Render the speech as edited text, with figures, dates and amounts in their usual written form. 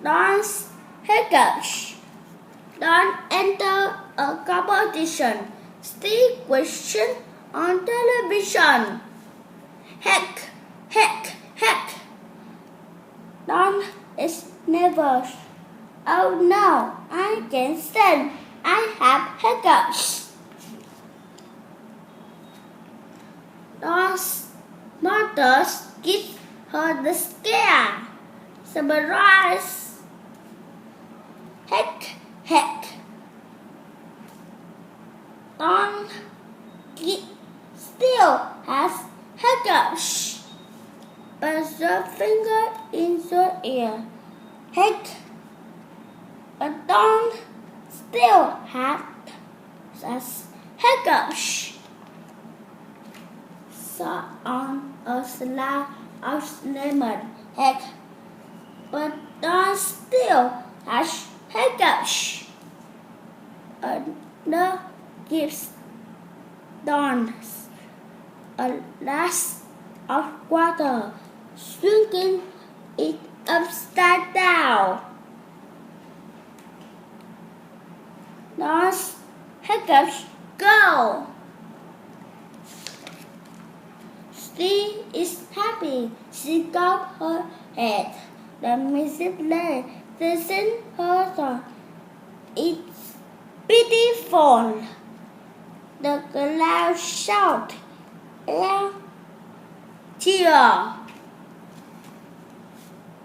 Don't hiccups. Don't enter a competition. See question on television. Heck, heck, heck. Don't is nervous. Oh no, I can't stand. I have hiccups. Those mothers give her the scare. Surprise. Heck, heck. Don still has hiccups. Put your finger in your ear. Heck. But Don still has hiccups. So on a slide of lemon. Heck. But Don still has hiccups. Another gives Don a glass of water, drinking it upside down. Don's hiccups go. She is happy. She got her head. The music plays. They sing her song. It's beautiful. The crowd shout and cheer.